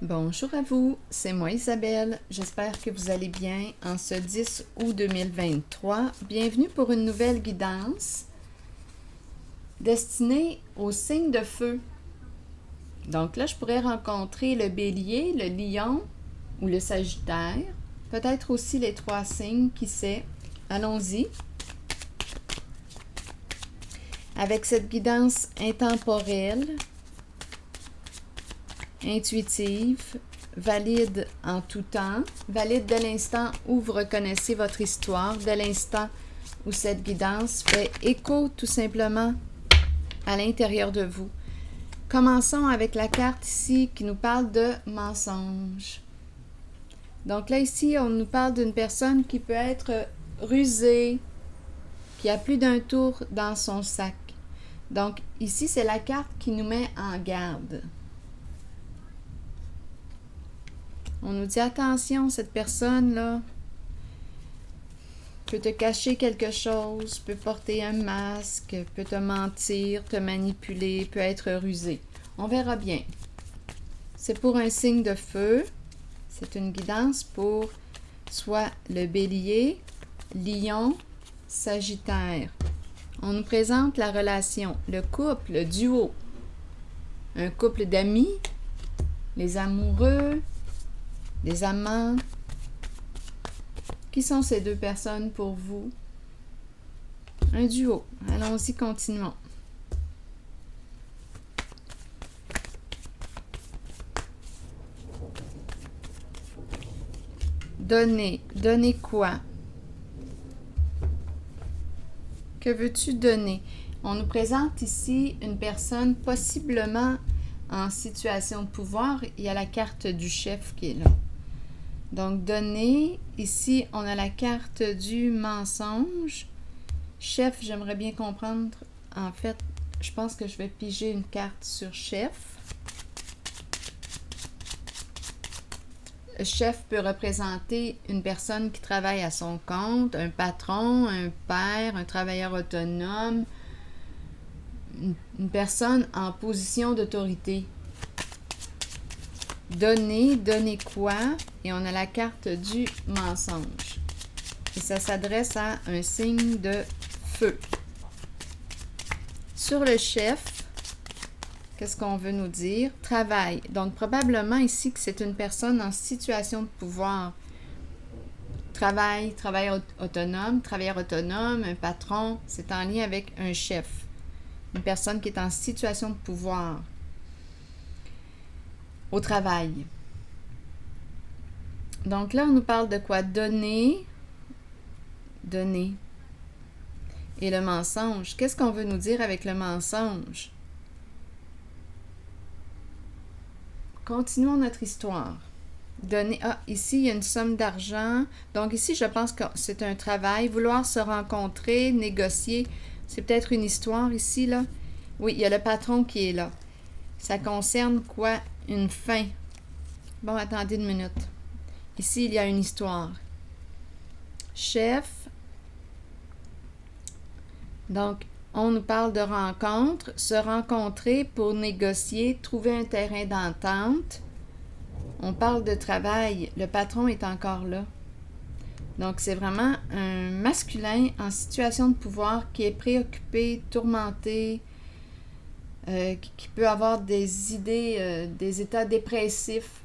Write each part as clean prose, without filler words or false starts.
Bonjour à vous, c'est moi Isabelle. J'espère que vous allez bien en ce 10 août 2023. Bienvenue pour une nouvelle guidance destinée aux signes de feu. Donc là, je pourrais rencontrer le Bélier, le Lion ou le Sagittaire. Peut-être aussi les 3 signes, qui sait. Allons-y. Avec cette guidance intemporelle, intuitive, valide en tout temps, valide dès l'instant où vous reconnaissez votre histoire, dès l'instant où cette guidance fait écho tout simplement à l'intérieur de vous. Commençons avec la carte ici qui nous parle de mensonge. Donc là ici, on nous parle d'une personne qui peut être rusée, qui a plus d'un tour dans son sac. Donc ici, c'est la carte qui nous met en garde. On nous dit attention, cette personne-là peut te cacher quelque chose, peut porter un masque, peut te mentir, te manipuler, peut être rusé. On verra bien. C'est pour un signe de feu. C'est une guidance pour soit le Bélier, Lion, Sagittaire. On nous présente la relation, le couple, le duo. Un couple d'amis, les amoureux, les amants. Qui sont ces deux personnes pour vous? Un duo. Allons-y, continuons. Donner. Donner quoi? Que veux-tu donner? On nous présente ici une personne possiblement en situation de pouvoir. Il y a la carte du chef qui est là. Donc, donner. Ici, on a la carte du mensonge. Chef, j'aimerais bien comprendre. En fait, je pense que je vais piger une carte sur chef. Chef peut représenter une personne qui travaille à son compte, un patron, un père, un travailleur autonome, une personne en position d'autorité. Donner, donner quoi? Et on a la carte du mensonge. Et ça s'adresse à un signe de feu. Sur le chef, qu'est-ce qu'on veut nous dire? Travail. Donc, probablement ici que c'est une personne en situation de pouvoir. Travailleur autonome, un patron, c'est en lien avec un chef. Une personne qui est en situation de pouvoir au travail. Donc là, on nous parle de quoi? Donner. Donner. Et le mensonge. Qu'est-ce qu'on veut nous dire avec le mensonge? Continuons notre histoire. Donner. Ah, ici, il y a une somme d'argent. Donc ici, je pense que c'est un travail. Vouloir se rencontrer, négocier. C'est peut-être une histoire ici, là. Oui, il y a le patron qui est là. Ça concerne quoi? Une fin. Bon, attendez une minute. Ici, il y a une histoire. Chef. Donc, on nous parle de rencontre, se rencontrer pour négocier, trouver un terrain d'entente. On parle de travail. Le patron est encore là. Donc, c'est vraiment un masculin en situation de pouvoir qui est préoccupé, tourmenté, qui peut avoir des idées, des états dépressifs.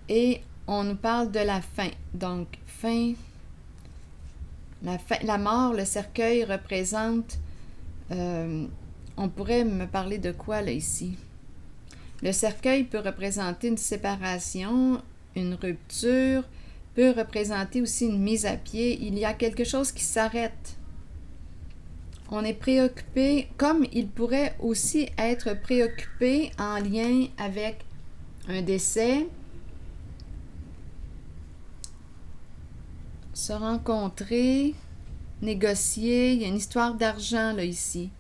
Et on nous parle de la fin. Donc, fin, la mort, le cercueil représente... on pourrait me parler de quoi, là, ici? Le cercueil peut représenter une séparation, une rupture, peut représenter aussi une mise à pied. Il y a quelque chose qui s'arrête. On est préoccupé, comme il pourrait aussi être préoccupé en lien avec un décès, se rencontrer, négocier. Il y a une histoire d'argent là ici.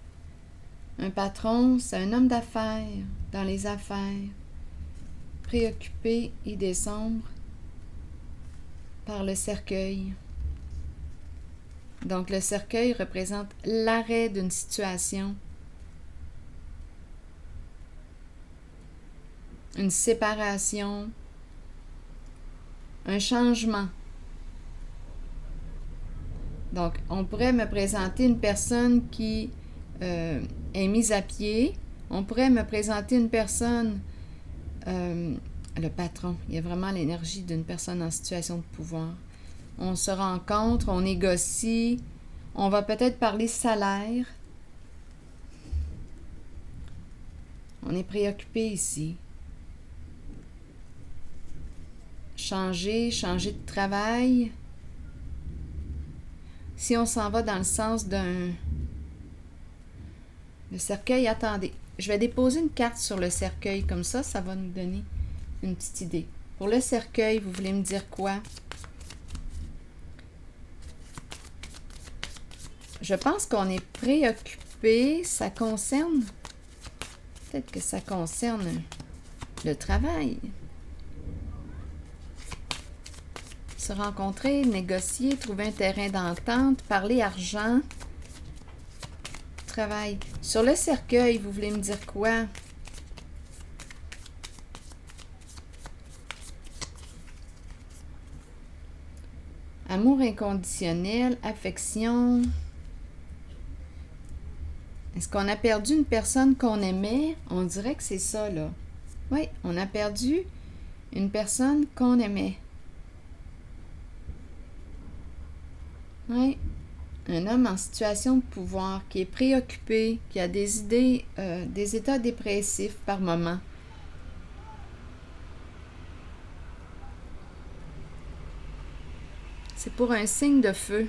Un patron, c'est un homme d'affaires, dans les affaires, préoccupé et décembre par le cercueil. Donc le cercueil représente l'arrêt d'une situation. une séparation, un changement. Donc, on pourrait me présenter une personne qui est mise à pied. On pourrait me présenter une personne, le patron. Il y a vraiment l'énergie d'une personne en situation de pouvoir. On se rencontre, on négocie, on va peut-être parler salaire. On est préoccupé ici. Changer de travail. Si on s'en va dans le sens d'un... Le cercueil, attendez. Je vais déposer une carte sur le cercueil, comme ça va nous donner une petite idée. Pour le cercueil, vous voulez me dire quoi? Je pense qu'on est préoccupé. Ça concerne... Peut-être que ça concerne le travail. Se rencontrer, négocier, trouver un terrain d'entente, parler argent, travail. Sur le cercueil, vous voulez me dire quoi? Amour inconditionnel, affection. Est-ce qu'on a perdu une personne qu'on aimait? On dirait que c'est ça, là. Oui, on a perdu une personne qu'on aimait. Oui, un homme en situation de pouvoir qui est préoccupé, qui a des idées, des états dépressifs par moment. C'est pour un signe de feu.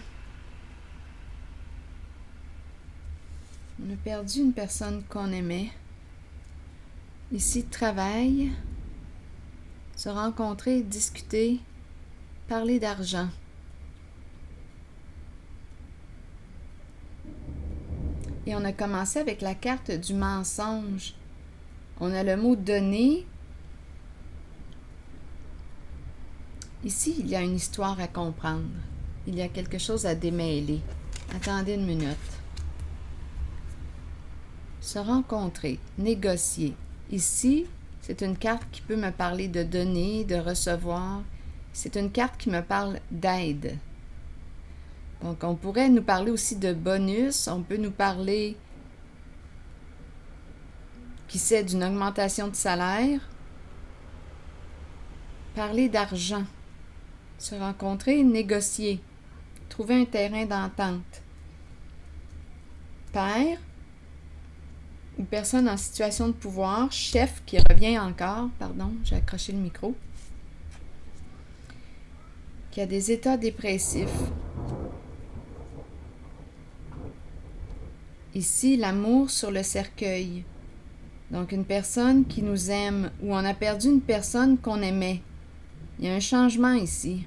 On a perdu une personne qu'on aimait. Ici, travail, se rencontrer, discuter, parler d'argent. Et on a commencé avec la carte du mensonge. On a le mot « donner ». Ici, il y a une histoire à comprendre. Il y a quelque chose à démêler. Attendez une minute. Se rencontrer, négocier. Ici, c'est une carte qui peut me parler de donner, de recevoir. C'est une carte qui me parle d'aide. Donc, on pourrait nous parler aussi de bonus. On peut nous parler, qui sait, d'une augmentation de salaire. Parler d'argent. Se rencontrer, négocier. Trouver un terrain d'entente. Père, une personne en situation de pouvoir. Chef qui revient encore. Pardon, j'ai accroché le micro. Qui a des états dépressifs. Ici, l'amour sur le cercueil. Donc, une personne qui nous aime, ou on a perdu une personne qu'on aimait. Il y a un changement ici.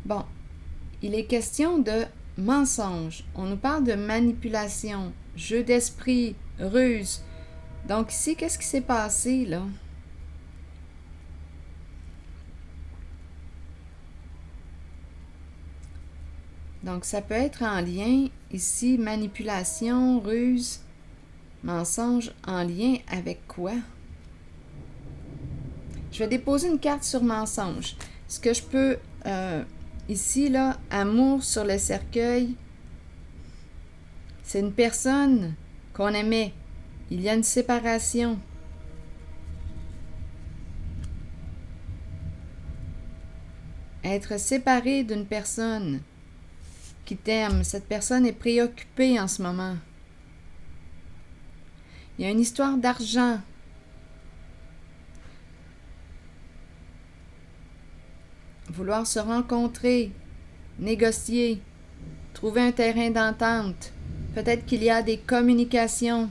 Bon, il est question de mensonge. On nous parle de manipulation, jeu d'esprit, ruse. Donc ici, qu'est-ce qui s'est passé, là? Donc, ça peut être en lien, ici, manipulation, ruse, mensonge, en lien avec quoi? Je vais déposer une carte sur mensonge. Ce que je peux, ici, là, amour sur le cercueil, c'est une personne qu'on aimait. Il y a une séparation. Être séparé d'une personne qui t'aime. Cette personne est préoccupée en ce moment. Il y a une histoire d'argent. Vouloir se rencontrer, négocier, trouver un terrain d'entente. Peut-être qu'il y a des communications.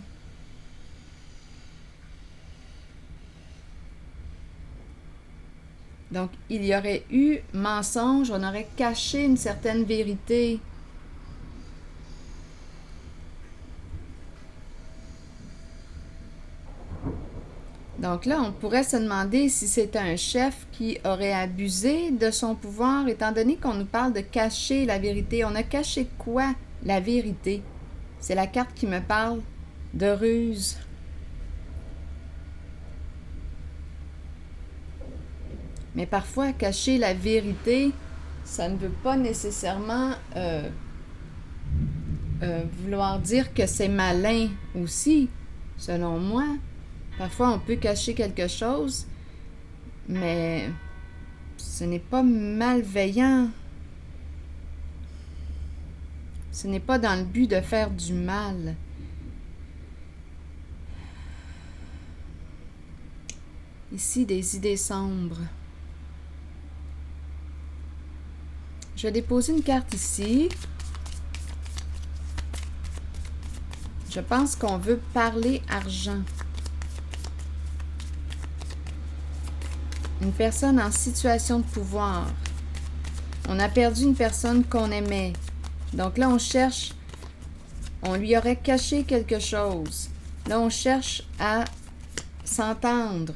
Donc, il y aurait eu mensonge, on aurait caché une certaine vérité. Donc là, on pourrait se demander si c'est un chef qui aurait abusé de son pouvoir, étant donné qu'on nous parle de cacher la vérité. On a caché quoi? La vérité. C'est la carte qui me parle de ruse. Mais parfois, cacher la vérité, ça ne veut pas nécessairement vouloir dire que c'est malin aussi, selon moi. Parfois, on peut cacher quelque chose, mais ce n'est pas malveillant. Ce n'est pas dans le but de faire du mal. Ici, des idées sombres. Je vais déposer une carte ici. Je pense qu'on veut parler argent. Une personne en situation de pouvoir. On a perdu une personne qu'on aimait. Donc là, on cherche, on lui aurait caché quelque chose. Là, on cherche à s'entendre.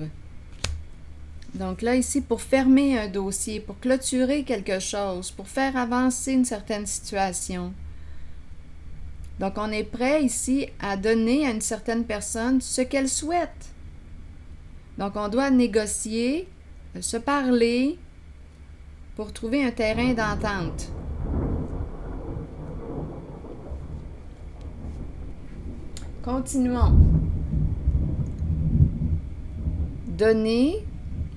Donc là, ici, pour fermer un dossier, pour clôturer quelque chose, pour faire avancer une certaine situation. Donc, on est prêt ici à donner à une certaine personne ce qu'elle souhaite. Donc, on doit négocier, se parler pour trouver un terrain d'entente. Continuons. Donner,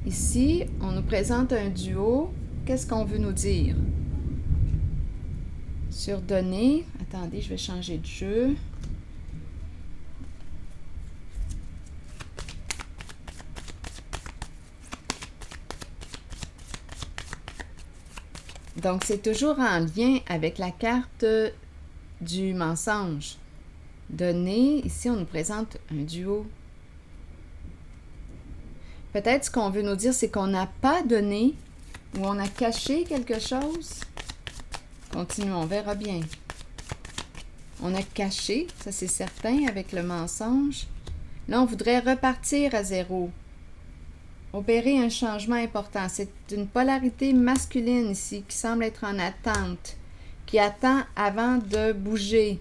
ici, on nous présente un duo. Qu'est-ce qu'on veut nous dire? Sur donner, attendez, je vais changer de jeu. Donc, c'est toujours en lien avec la carte du mensonge. Donner, ici, on nous présente un duo. Peut-être ce qu'on veut nous dire, c'est qu'on n'a pas donné ou on a caché quelque chose. Continuons, on verra bien. On a caché, ça c'est certain, avec le mensonge. Là, on voudrait repartir à zéro. Opérer un changement important. C'est une polarité masculine ici qui semble être en attente, qui attend avant de bouger.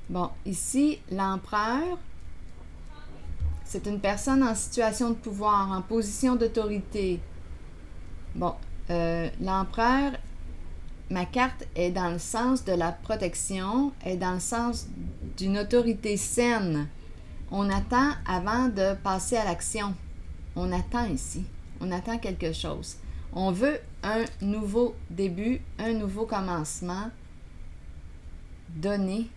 Bon, ici, l'empereur, c'est une personne en situation de pouvoir, en position d'autorité. Bon, l'empereur, ma carte est dans le sens de la protection, est dans le sens d'une autorité saine. On attend avant de passer à l'action. On attend ici. On attend quelque chose. On veut un nouveau début, un nouveau commencement. Donner.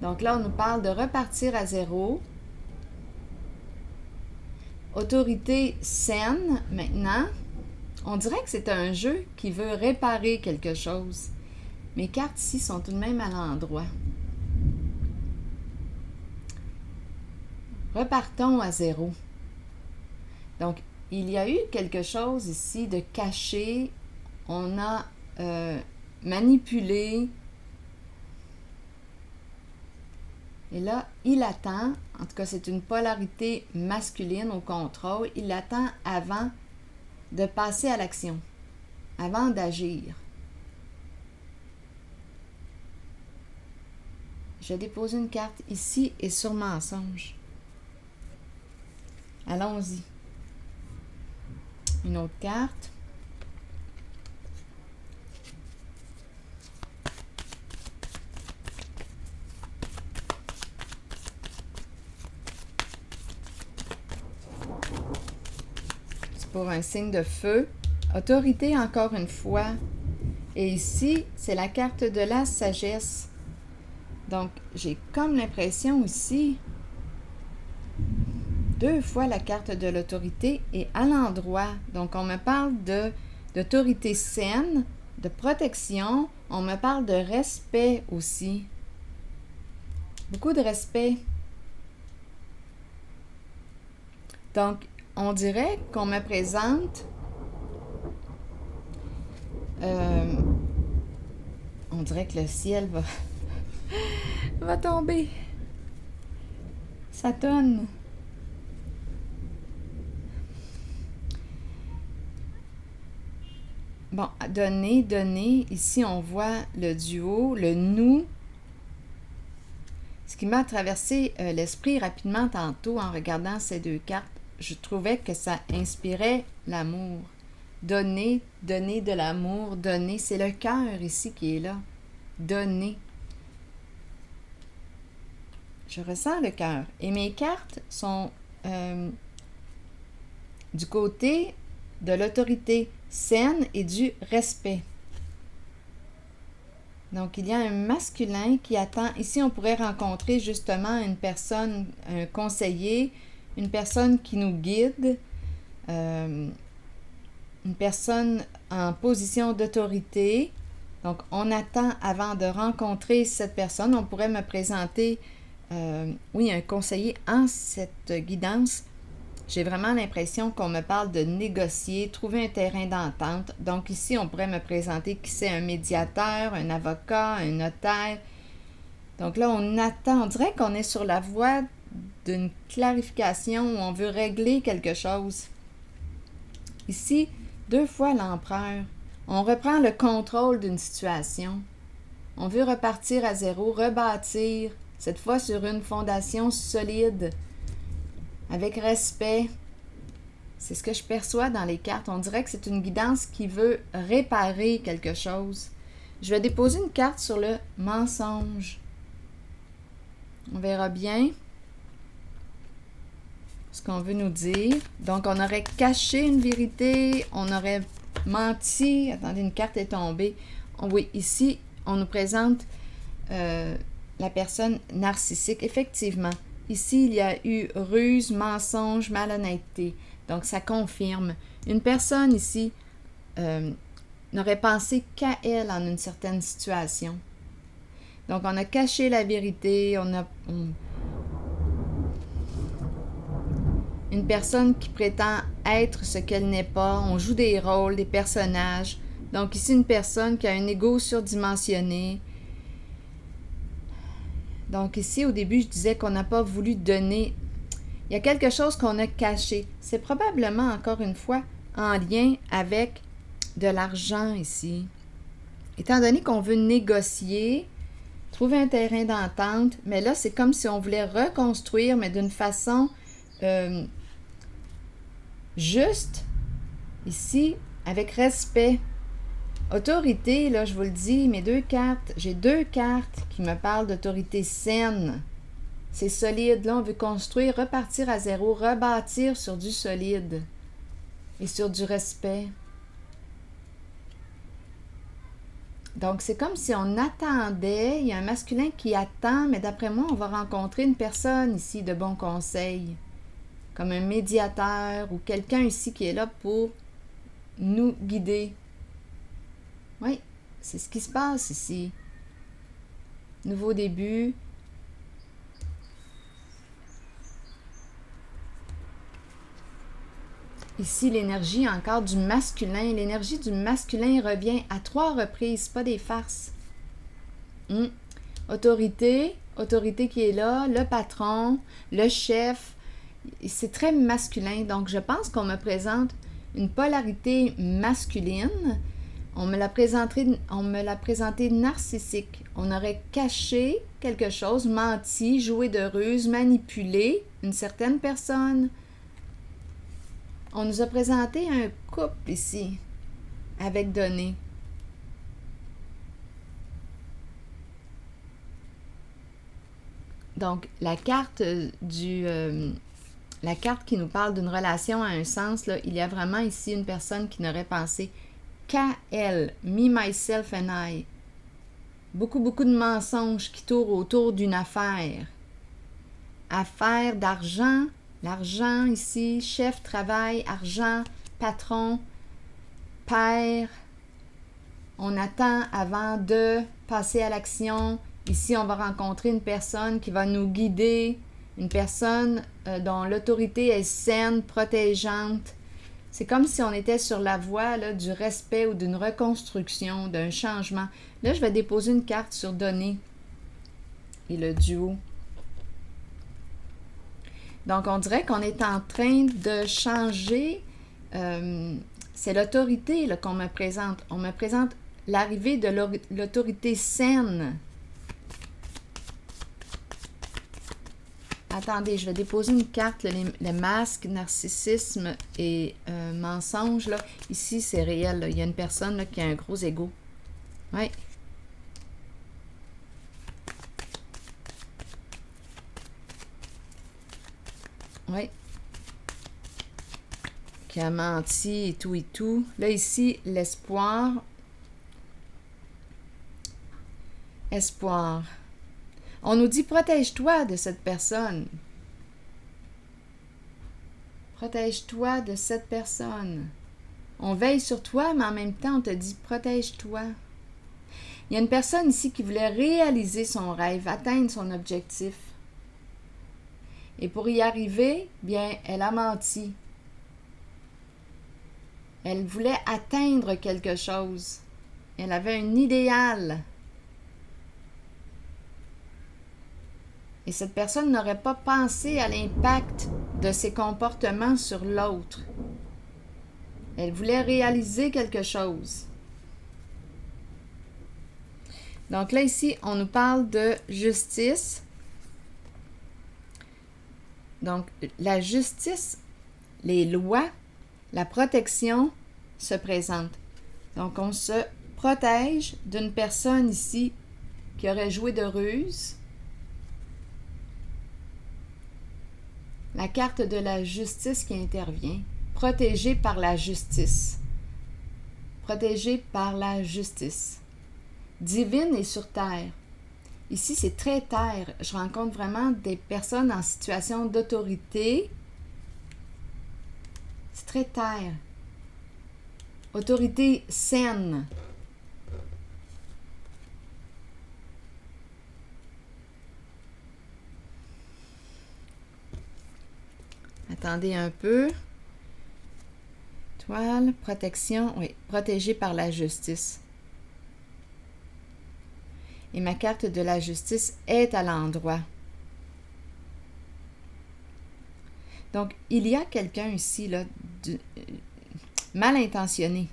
Donc là, on nous parle de repartir à zéro. Autorité saine, maintenant. On dirait que c'est un jeu qui veut réparer quelque chose. Mes cartes ici sont tout de même à l'endroit. Repartons à zéro. Donc, il y a eu quelque chose ici de caché. On a manipulé. Et là, il attend, en tout cas c'est une polarité masculine au contrôle, il attend avant de passer à l'action, avant d'agir. Je dépose une carte ici et sur mensonge. Allons-y. Une autre carte. Pour un signe de feu. Autorité encore une fois. Et ici, c'est la carte de la sagesse. Donc, j'ai comme l'impression ici, 2 fois la carte de l'autorité est à l'endroit. Donc, on me parle d'autorité saine, de protection. On me parle de respect aussi. Beaucoup de respect. Donc, on dirait qu'on me présente, on dirait que le ciel va tomber. Saturne. Bon, donner, donner. Ici, on voit le duo, le nous. Ce qui m'a traversé l'esprit rapidement tantôt en regardant ces deux cartes, je trouvais que ça inspirait l'amour. Donner, donner de l'amour, donner. C'est le cœur ici qui est là. Donner. Je ressens le cœur. Et mes cartes sont du côté de l'autorité saine et du respect. Donc, il y a un masculin qui attend. Ici, on pourrait rencontrer justement une personne, un conseiller, une personne qui nous guide, une personne en position d'autorité. Donc, on attend avant de rencontrer cette personne. On pourrait me présenter, oui, un conseiller en cette guidance. J'ai vraiment l'impression qu'on me parle de négocier, trouver un terrain d'entente. Donc ici, on pourrait me présenter qui c'est un médiateur, un avocat, un notaire. Donc là, on attend, on dirait qu'on est sur la voie d'une clarification où on veut régler quelque chose. Ici, 2 fois l'empereur. On reprend le contrôle d'une situation. On veut repartir à zéro, rebâtir, cette fois sur une fondation solide. Avec respect, c'est ce que je perçois dans les cartes. On dirait que c'est une guidance qui veut réparer quelque chose. Je vais déposer une carte sur le mensonge. On verra bien ce qu'on veut nous dire. Donc, on aurait caché une vérité, on aurait menti. Attendez, une carte est tombée. Oui, ici, on nous présente la personne narcissique. Effectivement. Ici, il y a eu ruse, mensonge, malhonnêteté. Donc, ça confirme. Une personne ici n'aurait pensé qu'à elle en une certaine situation. Donc, on a caché la vérité. Une personne qui prétend être ce qu'elle n'est pas. On joue des rôles, des personnages. Donc, ici, une personne qui a un ego surdimensionné. Donc ici, au début, je disais qu'on n'a pas voulu donner. Il y a quelque chose qu'on a caché. C'est probablement, encore une fois, en lien avec de l'argent ici. Étant donné qu'on veut négocier, trouver un terrain d'entente, mais là, c'est comme si on voulait reconstruire, mais d'une façon juste, ici, avec respect. Autorité, là, je vous le dis, mes 2 cartes, j'ai 2 cartes qui me parlent d'autorité saine. C'est solide, là, on veut construire, repartir à zéro, rebâtir sur du solide et sur du respect. Donc, c'est comme si on attendait, il y a un masculin qui attend, mais d'après moi, on va rencontrer une personne ici de bon conseil, comme un médiateur ou quelqu'un ici qui est là pour nous guider. Oui, c'est ce qui se passe ici. Nouveau début. Ici, l'énergie encore du masculin. L'énergie du masculin revient à 3 reprises, pas des farces. Autorité qui est là, le patron, le chef. C'est très masculin. Donc, je pense qu'on me présente une polarité masculine. On me l'a présenté narcissique. On aurait caché quelque chose, menti, joué de ruse, manipulé une certaine personne. On nous a présenté un couple ici, avec donné. Donc, la carte qui nous parle d'une relation à un sens, là, il y a vraiment ici une personne qui n'aurait pensé qu'à elle, me, myself and I. Beaucoup de mensonges qui tournent autour d'une affaire. Affaire d'argent, l'argent ici, chef, travail, argent, patron, père. On attend avant de passer à l'action. Ici, on va rencontrer une personne qui va nous guider, une personne dont l'autorité est saine, protégeante. C'est comme si on était sur la voie là, du respect ou d'une reconstruction, d'un changement. Là, je vais déposer une carte sur donner et le duo. Donc, on dirait qu'on est en train de changer. C'est l'autorité là, qu'on me présente. On me présente l'arrivée de l'autorité saine. Attendez, je vais déposer une carte, les masques, narcissisme et mensonge. Là. Ici, c'est réel. Là. Il y a une personne là, qui a un gros ego. Oui. Oui. Qui a menti et tout et tout. Là, ici, l'espoir. Espoir. On nous dit, protège-toi de cette personne. Protège-toi de cette personne. On veille sur toi, mais en même temps, on te dit, protège-toi. Il y a une personne ici qui voulait réaliser son rêve, atteindre son objectif. Et pour y arriver, bien, elle a menti. Elle voulait atteindre quelque chose. Elle avait un idéal. Et cette personne n'aurait pas pensé à l'impact de ses comportements sur l'autre. Elle voulait réaliser quelque chose. Donc là, ici, on nous parle de justice. Donc, la justice, les lois, la protection se présentent. Donc, on se protège d'une personne ici qui aurait joué de ruse. La carte de la justice qui intervient. Protégé par la justice. Protégé par la justice. Divine et sur terre. Ici, c'est très terre. Je rencontre vraiment des personnes en situation d'autorité. C'est très terre. Autorité saine. Attendez un peu. Toile, protection, oui, protégé par la justice. Et ma carte de la justice est à l'endroit. Donc, il y a quelqu'un ici, là, mal intentionné.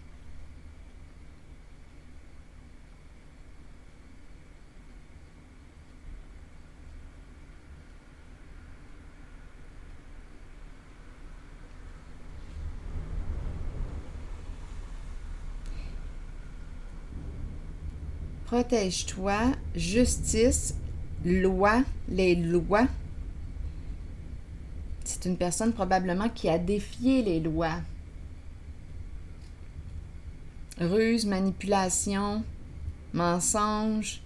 Protège-toi, justice, loi, les lois. C'est une personne probablement qui a défié les lois. Ruse, manipulation, mensonge.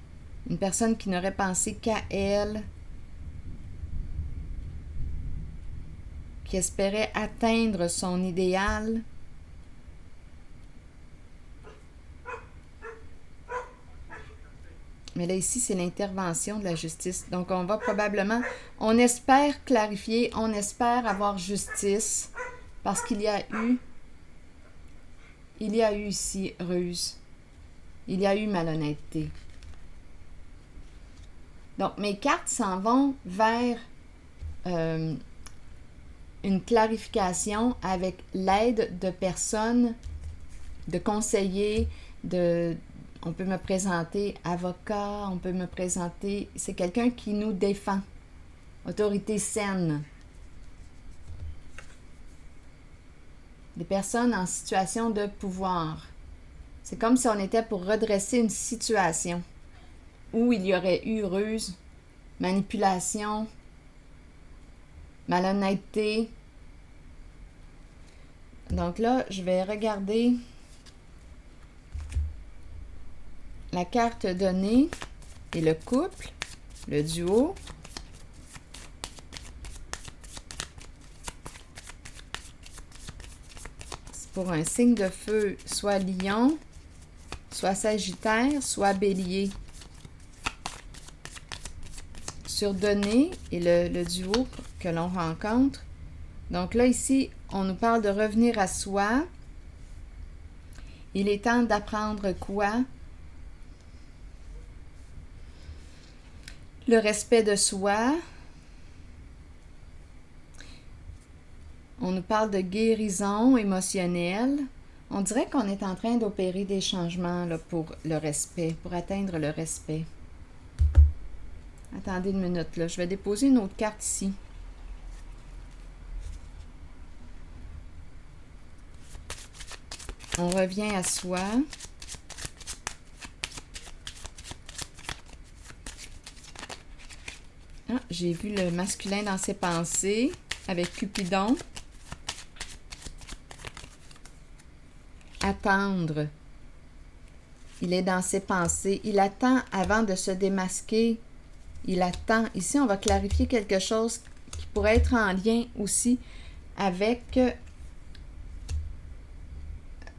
Une personne qui n'aurait pensé qu'à elle. Qui espérait atteindre son idéal. Mais là, ici, c'est l'intervention de la justice. Donc, on va probablement, on espère clarifier, on espère avoir justice, parce qu'il y a eu ici ruse. Il y a eu malhonnêteté. Donc, mes cartes s'en vont vers une clarification avec l'aide de personnes, de conseillers, on peut me présenter avocat, on peut me présenter... C'est quelqu'un qui nous défend. Autorité saine. Des personnes en situation de pouvoir. C'est comme si on était pour redresser une situation où il y aurait eu ruse, manipulation, malhonnêteté. Donc là, je vais regarder... la carte donnée et le couple, le duo. C'est pour un signe de feu, soit Lion, soit Sagittaire, soit Bélier. Sur donné et le duo que l'on rencontre. Donc là, ici, on nous parle de revenir à soi. Il est temps d'apprendre quoi? Le respect de soi. On nous parle de guérison émotionnelle. On dirait qu'on est en train d'opérer des changements là, pour le respect, pour atteindre le respect. Attendez une minute, là. Je vais déposer une autre carte ici. On revient à soi. Ah, j'ai vu le masculin dans ses pensées avec Cupidon. Attendre. Il est dans ses pensées. Il attend avant de se démasquer. Il attend. Ici, on va clarifier quelque chose qui pourrait être en lien aussi avec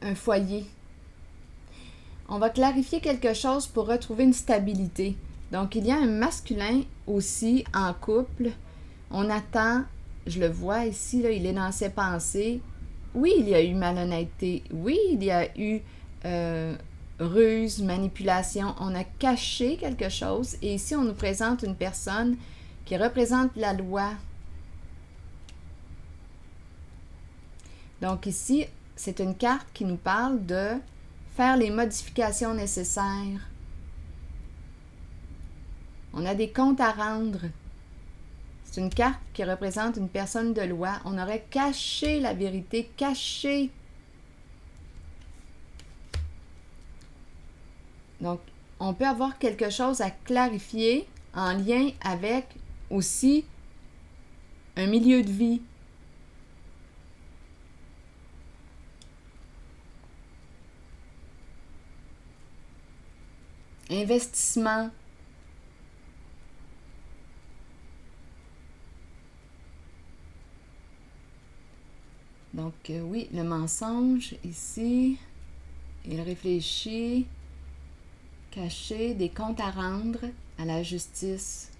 un foyer. On va clarifier quelque chose pour retrouver une stabilité. Donc, il y a un masculin aussi en couple. On attend, je le vois ici, là, il est dans ses pensées. Oui, il y a eu malhonnêteté. Oui, il y a eu ruse, manipulation. On a caché quelque chose. Et ici, on nous présente une personne qui représente la loi. Donc ici, c'est une carte qui nous parle de faire les modifications nécessaires. On a des comptes à rendre. C'est une carte qui représente une personne de loi. On aurait caché la vérité, caché. Donc, on peut avoir quelque chose à clarifier en lien avec aussi un milieu de vie. Investissement. Donc, oui, le mensonge, ici, il réfléchit, caché, des comptes à rendre à la justice.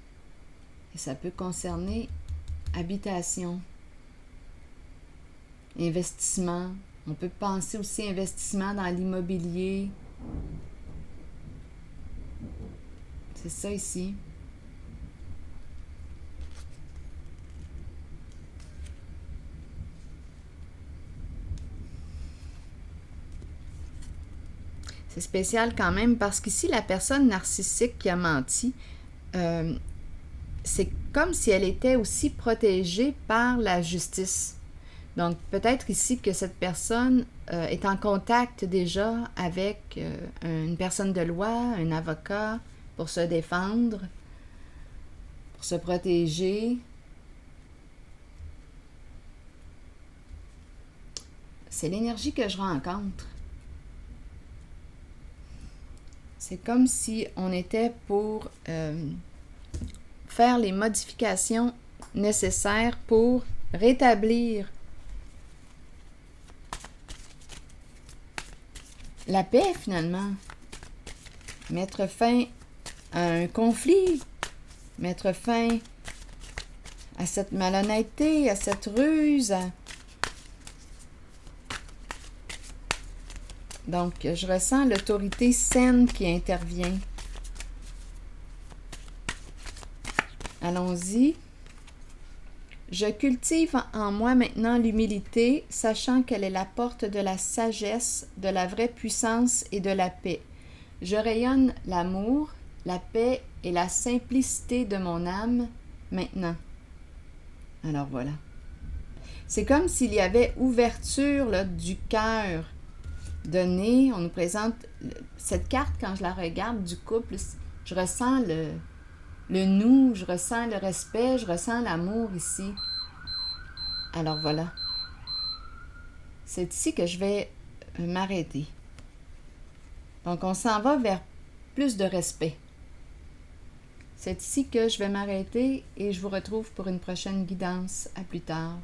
Et ça peut concerner habitation, investissement. On peut penser aussi investissement dans l'immobilier. C'est ça ici. C'est spécial quand même parce qu'ici, la personne narcissique qui a menti, c'est comme si elle était aussi protégée par la justice. Donc, peut-être ici que cette personne est en contact déjà avec une personne de loi, un avocat, pour se défendre, pour se protéger. C'est l'énergie que je rencontre. C'est comme si on était pour faire les modifications nécessaires pour rétablir la paix finalement. Mettre fin à un conflit, mettre fin à cette malhonnêteté, à cette ruse. Donc, je ressens l'autorité saine qui intervient. Allons-y. Je cultive en moi maintenant l'humilité, sachant qu'elle est la porte de la sagesse, de la vraie puissance et de la paix. Je rayonne l'amour, la paix et la simplicité de mon âme maintenant. Alors voilà. C'est comme s'il y avait ouverture là, du cœur donné. On nous présente cette carte, quand je la regarde, du couple, je ressens le nous, je ressens le respect, je ressens l'amour ici. Alors voilà. C'est ici que je vais m'arrêter. Donc on s'en va vers plus de respect. C'est ici que je vais m'arrêter et je vous retrouve pour une prochaine guidance. À plus tard.